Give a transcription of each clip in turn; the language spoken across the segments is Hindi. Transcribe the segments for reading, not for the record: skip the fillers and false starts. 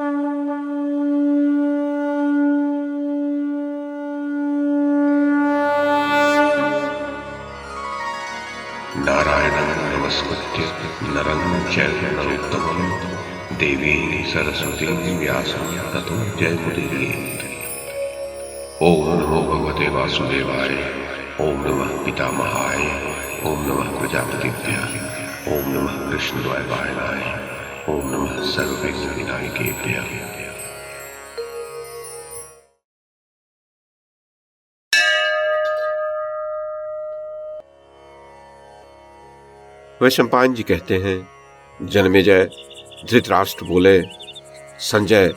नारायणं नमस्कृत्य नरं चैव नरोत्तमं देवीं सरस्वतीं व्यासं ततो जयमुदीरयेत्। ओम नमो भगवते वासुदेवाय, ओम नमः पितामहाय, ओम नमः प्रजापतिभ्यः, ओम नमः कृष्णद्वैपायनाय, ओम नमः सर्वविघ्नविनायकेभ्यः। वैशंपायन जी कहते हैं, जन्मेजय, धृतराष्ट्र बोले, संजय,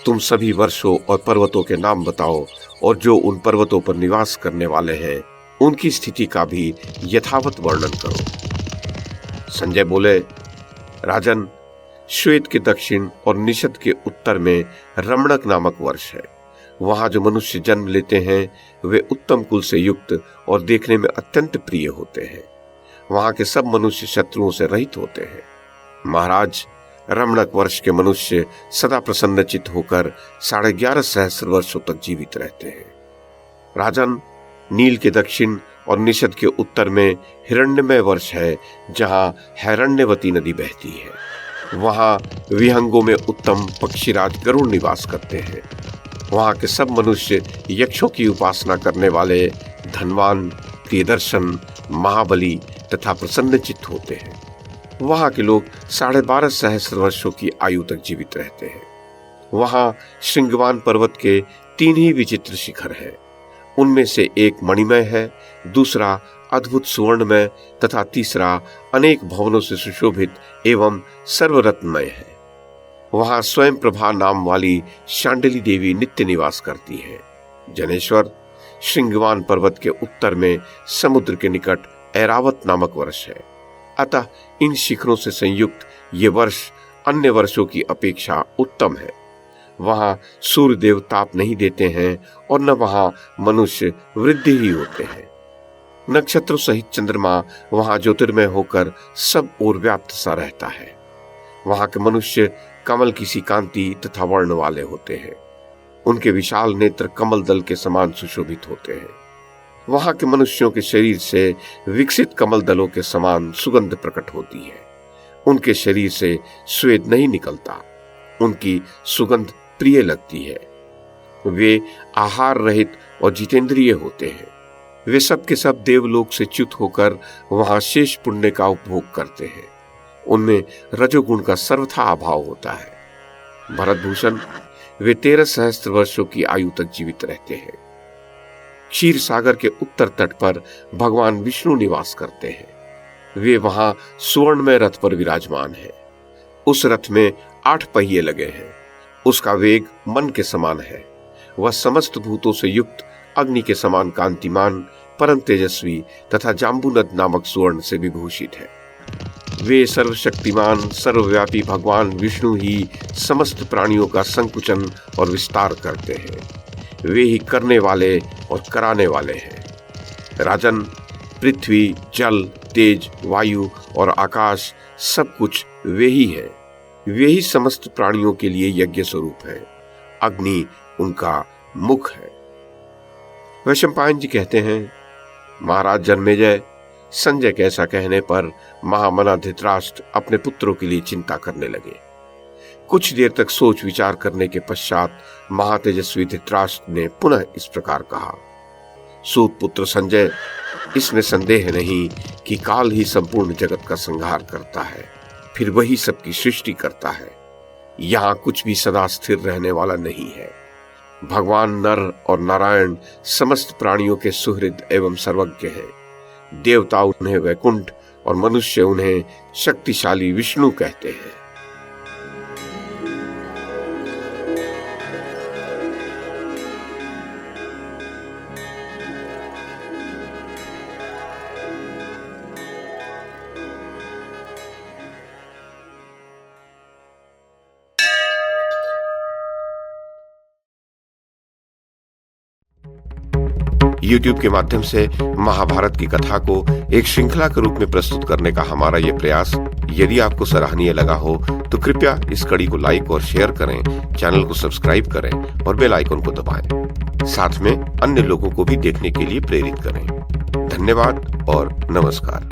तुम सभी वर्षों और पर्वतों के नाम बताओ और जो उन पर्वतों पर निवास करने वाले हैं उनकी स्थिति का भी यथावत वर्णन करो। संजय बोले, राजन, श्वेत के दक्षिण और निषद के उत्तर में रमणक नामक वर्ष है। वहां जो मनुष्य जन्म लेते हैं वे उत्तम कुल से युक्त और देखने में अत्यंत प्रिय होते हैं। वहां के सब मनुष्य शत्रुओं से रहित होते हैं। महाराज, रमणक वर्ष के मनुष्य सदा प्रसन्नचित होकर 11.5 सहस्र वर्षों तक जीवित रहते हैं। राजन, नील के दक्षिण और निषद के उत्तर में हिरण्यमय वर्ष है, जहां हिरण्यवती नदी बहती है। वहां विहंगों में उत्तम पक्षीराज गरुड़ निवास करते हैं। वहां के सब मनुष्य यक्षों की उपासना करने वाले, धनवान, प्रियदर्शन, महाबली तथा प्रसन्नचित्त होते हैं। वहां के लोग 12.5 सहस्र वर्षों की आयु तक जीवित रहते हैं। वहां श्रृंगवान पर्वत के 3 ही विचित्र शिखर हैं। उनमें से एक मणिमय है, दूसरा अद्भुत सुवर्णमय तथा तीसरा अनेक भवनों से सुशोभित एवं सर्वरत्नमय है। वहां स्वयं प्रभा नाम वाली शांडिली देवी नित्य निवास करती है। जनेश्वर, श्रृंगवान पर्वत के उत्तर में समुद्र के निकट ऐरावत नामक वर्ष है। अतः इन शिखरों से संयुक्त ये वर्ष अन्य वर्षों की अपेक्षा उत्तम है। वहां सूर्य देव ताप नहीं देते हैं और न वहां मनुष्य वृद्धि ही होते हैं। नक्षत्रों सहित चंद्रमा वहां ज्योतिर्मय होकर सब ओर व्याप्त सा रहता है। वहां के मनुष्य कमल की सी कांति तथा वर्ण वाले होते हैं। उनके विशाल नेत्र कमल दल के समान सुशोभित होते हैं। वहां के मनुष्यों के शरीर से विकसित कमल दलों के समान सुगंध प्रकट होती है। उनके शरीर से स्वेद नहीं निकलता। उनकी सुगंध प्रिय लगती है। वे आहार रहित और जितेंद्रिय होते हैं। वे सब के सब देवलोक से च्युत होकर वहां शेष पुण्य का उपभोग करते हैं। उनमें रजोगुण का सर्वथा अभाव होता है। भरतभूषण, वे 13 सहस्त्र वर्षों की आयु तक जीवित रहते हैं। क्षीर सागर के उत्तर तट पर भगवान विष्णु निवास करते हैं। वे वहां सुवर्णमय रथ पर विराजमान हैं। उस रथ में 8 पहिए लगे हैं। उसका वेग मन के समान है। वह समस्त भूतों से युक्त, अग्नि के समान कांतिमान, परम तेजस्वी तथा जाम्बुनद नामक सुवर्ण से विभूषित है। वे सर्वशक्तिमान सर्वव्यापी भगवान विष्णु ही समस्त प्राणियों का संकुचन और विस्तार करते हैं। वे ही करने वाले और कराने वाले हैं। राजन, पृथ्वी, जल, तेज, वायु और आकाश सब कुछ वे ही है। वे ही समस्त प्राणियों के लिए यज्ञ स्वरूप है। अग्नि उनका मुख है। वैशंपायन जी कहते हैं, महाराज जन्मेजय, संजय के ऐसा कहने पर महामना धृतराष्ट्र अपने पुत्रों के लिए चिंता करने लगे। कुछ देर तक सोच विचार करने के पश्चात महातेजस्वी धृतराष्ट्र ने पुनः इस प्रकार कहा, सूत पुत्र संजय, इसमें संदेह नहीं कि काल ही संपूर्ण जगत का संहार करता है, फिर वही सबकी सृष्टि करता है। यहाँ कुछ भी सदा स्थिर रहने वाला नहीं है। भगवान नर और नारायण समस्त प्राणियों के सुहृद एवं सर्वज्ञ हैं। देवता उन्हें वैकुंठ और मनुष्य उन्हें शक्तिशाली विष्णु कहते हैं। YouTube के माध्यम से महाभारत की कथा को एक श्रृंखला के रूप में प्रस्तुत करने का हमारा ये प्रयास यदि आपको सराहनीय लगा हो तो कृपया इस कड़ी को लाइक और शेयर करें, चैनल को सब्सक्राइब करें और बेल आइकन को दबाएं। साथ में अन्य लोगों को भी देखने के लिए प्रेरित करें। धन्यवाद और नमस्कार।